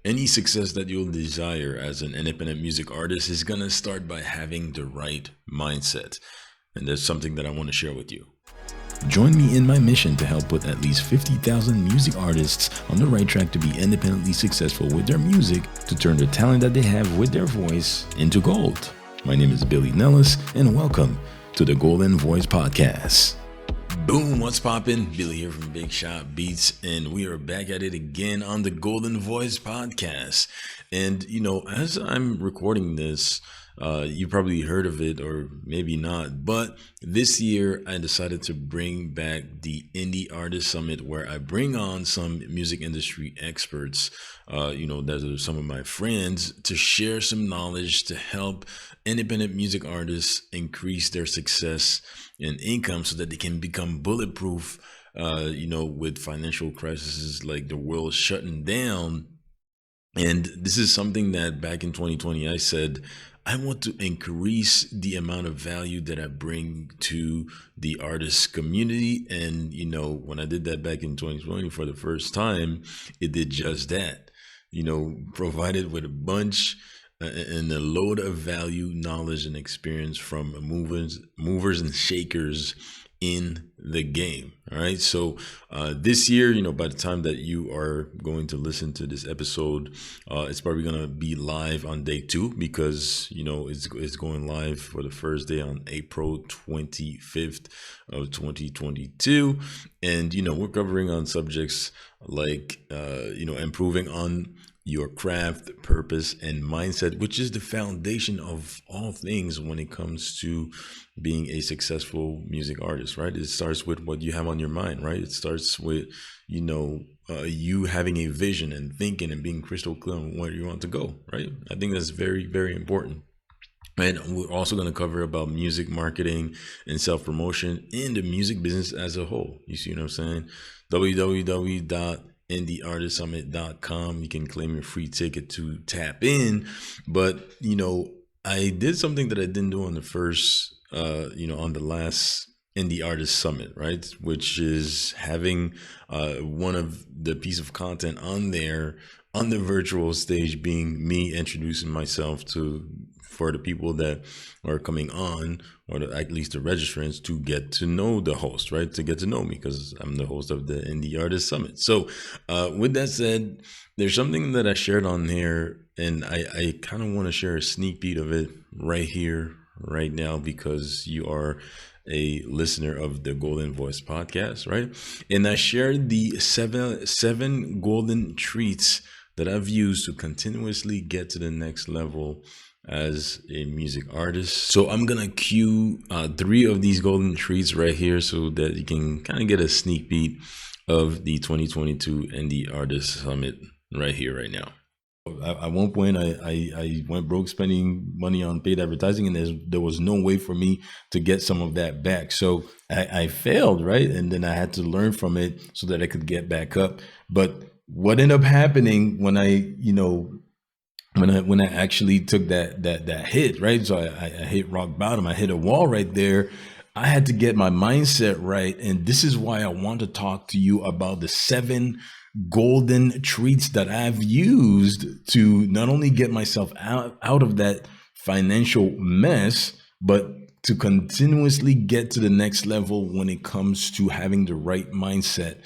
Any success that you'll desire as an independent music artist is going to start by having the right mindset. And there's something that I want to share with you. Join me in my mission to help put at least 50,000 music artists on the right track to be independently successful with their music, to turn the talent that they have with their voice into gold. My name is Billy Nellis, and welcome to the Golden Voice Podcast. Boom, what's poppin'? Billy here from Big Shot Beats, and we are back at it again on the Golden Voice Podcast. And, as I'm recording this, you probably heard of it or maybe not, but this year I decided to bring back the Indie Artist Summit, where I bring on some music industry experts, that are some of my friends, to share some knowledge to help independent music artists increase their success and income so that they can become bulletproof, with financial crises like the world shutting down. And this is something that back in 2020, I said, I want to increase the amount of value that I bring to the artist community. And, when I did that back in 2020 for the first time, it did just that, provided with a bunch and a load of value, knowledge, and experience from movers and shakers in the game. All right. So this year, by the time that you are going to listen to this episode, it's probably going to be live on day 2, because, it's going live for the first day on April 25th of 2022. And, we're covering on subjects like, improving on your craft, purpose, and mindset, which is the foundation of all things when it comes to being a successful music artist, right? It starts with what you have on your mind, right? It starts with, you having a vision and thinking and being crystal clear on where you want to go, right? I think that's very, very important. And we're also going to cover about music marketing and self-promotion in the music business as a whole. You see what I'm saying? www.indieartistsummit.com. You can claim your free ticket to tap in. But, I did something that I didn't do on the first, on the last Indie Artist Summit, right? Which is having one of the piece of content on there on the virtual stage being me introducing myself for the people that are coming on, or at least the registrants, to get to know the host, right? To get to know me, because I'm the host of the Indie Artist Summit. So with that said, there's something that I shared on here, and I kind of want to share a sneak peek of it right here, right now, because you are a listener of the Golden Voice Podcast, right? And I shared the seven golden treats that I've used to continuously get to the next level as a music artist. So I'm gonna cue 3 of these golden treats right here, so that you can kind of get a sneak peek of the 2022 Indie Artist Summit right here, right now. At one point, I went broke spending money on paid advertising, and there was no way for me to get some of that back. So I failed, right? And then I had to learn from it so that I could get back up. But what ended up happening when I actually took that hit, right? So I hit rock bottom. I hit a wall right there. I had to get my mindset right. And this is why I want to talk to you about the 7 golden treats that I've used to not only get myself out of that financial mess, but to continuously get to the next level when it comes to having the right mindset,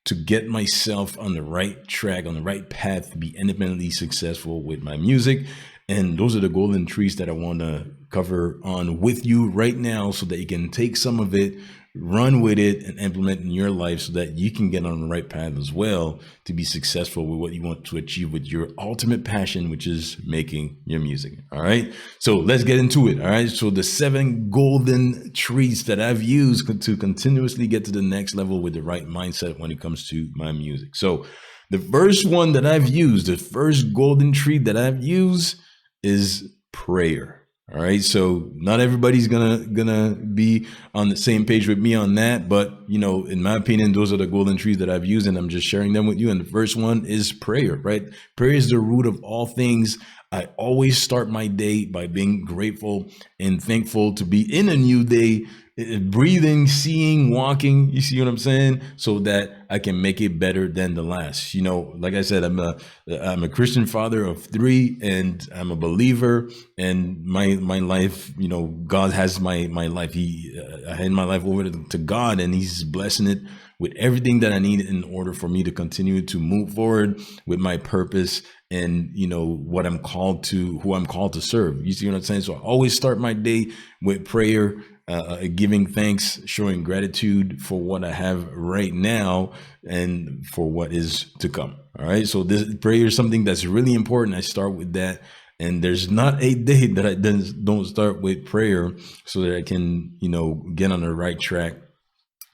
to get myself on the right track, on the right path to be independently successful with my music. And those are the golden trees that I want to cover on with you right now, so that you can take some of it, run with it, and implement in your life, so that you can get on the right path as well to be successful with what you want to achieve with your ultimate passion, which is making your music. All right. So let's get into it. All right. So the 7 golden treats that I've used to continuously get to the next level with the right mindset when it comes to my music. So the first one that I've used, the first golden treat that I've used, is prayer. All right. So not everybody's gonna be on the same page with me on that, but in my opinion, those are the golden trees that I've used, and I'm just sharing them with you. And the first one is prayer, right? Prayer is the root of all things. I always start my day by being grateful and thankful to be in a new day breathing, seeing, walking. You see what I'm saying? So that I can make it better than the last. You know, like I said, I'm a Christian father of 3, and I'm a believer. And my life, you know, God has my life. I hand my life over to God, and He's blessing it with everything that I need in order for me to continue to move forward with my purpose and, you know, what I'm called to, who I'm called to serve. You see what I'm saying? So I always start my day with prayer, giving thanks, showing gratitude for what I have right now and for what is to come. All right. So this prayer is something that's really important. I start with that. And there's not a day that I don't start with prayer so that I can, you know, get on the right track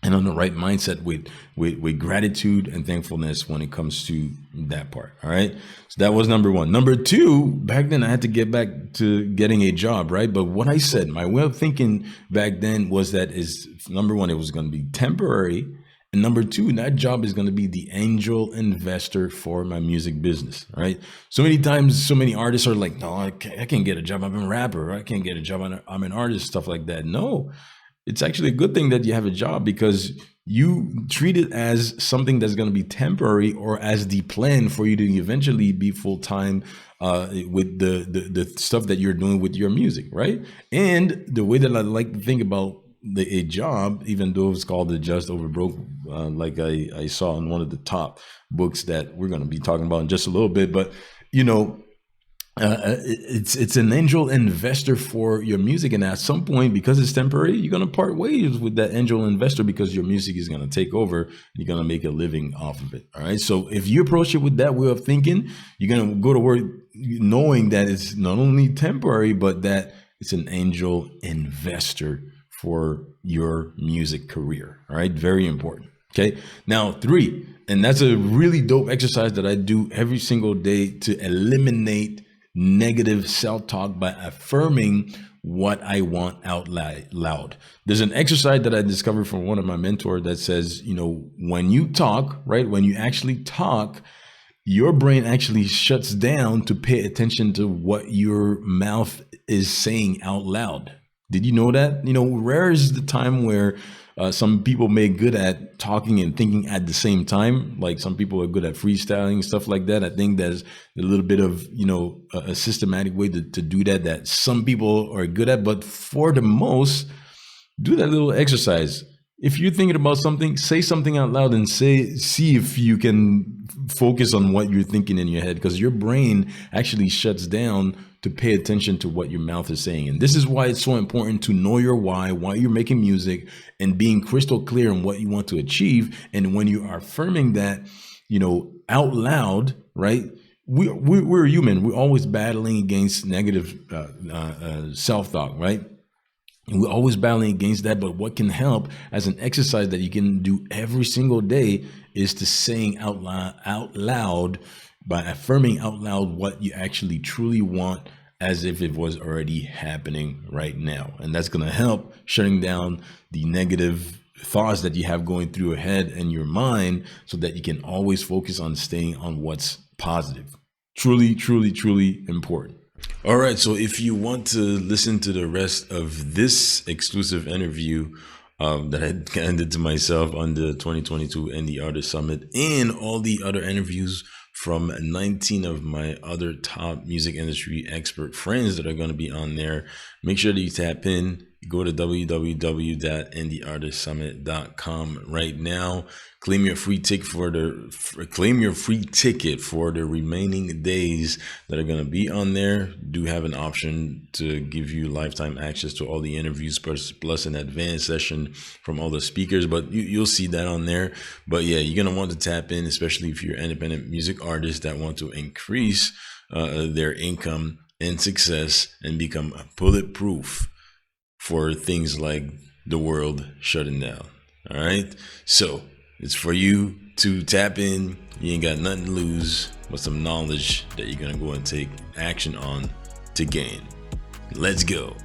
and on the right mindset with gratitude and thankfulness when it comes to that part. All right. So that was number 1. Number 2, back then I had to get back to getting a job, right? But what I said, my way of thinking back then was that is number 1, it was going to be temporary. And number 2, that job is going to be the angel investor for my music business, right? So many times, so many artists are like, no, I can't get a job. I'm a rapper. I can't get a job. I'm an artist, stuff like that. No. It's actually a good thing that you have a job because you treat it as something that's going to be temporary or as the plan for you to eventually be full-time with the stuff that you're doing with your music, right? And the way that I like to think about a job, even though it's called the Just Over Broke, like I saw in one of the top books that we're going to be talking about in just a little bit, but you know, it's an angel investor for your music, and at some point, because it's temporary, you're going to part ways with that angel investor because your music is going to take over. You're going to make a living off of it. All right. So if you approach it with that way of thinking, you're going to go to work knowing that it's not only temporary, but that it's an angel investor for your music career. All right. Very important. Okay. Now 3, and that's a really dope exercise that I do every single day to eliminate negative self-talk by affirming what I want out loud. There's an exercise that I discovered from one of my mentors that says, you know, when you talk, right, when you actually talk, your brain actually shuts down to pay attention to what your mouth is saying out loud. Did you know that? You know, rare is the time where some people may good at talking and thinking at the same time. Like some people are good at freestyling, stuff like that. I think there's a little bit of, you know, a systematic way to do that some people are good at. But for the most, do that little exercise. If you're thinking about something, say something out loud and see if you can focus on what you're thinking in your head, because your brain actually shuts down to pay attention to what your mouth is saying. And this is why it's so important to know your why you're making music, and being crystal clear on what you want to achieve. And when you are affirming that, you know, out loud, right? We're human. We're always battling against negative self-talk, right? And we're always battling against that. But what can help as an exercise that you can do every single day is to saying out loud, by affirming out loud what you actually truly want, as if it was already happening right now. And that's going to help shutting down the negative thoughts that you have going through your head and your mind, so that you can always focus on staying on what's positive. Truly, truly, truly important. All right. So if you want to listen to the rest of this exclusive interview that I handed to myself on the 2022 Indie Artist Summit, and all the other interviews from 19 of my other top music industry expert friends that are going to be on there, make sure that you tap in. Go to www.indieartistsummit.com right now. Claim your free ticket for the remaining days that are going to be on there. Do have an option to give you lifetime access to all the interviews plus an advanced session from all the speakers, but you'll see that on there. But yeah, you're going to want to tap in, especially if you're independent music artists that want to increase their income and success and become bulletproof for things like the world shutting down. All right. So it's for you to tap in. You ain't got nothing to lose but some knowledge that you're going to go and take action on to gain. Let's go.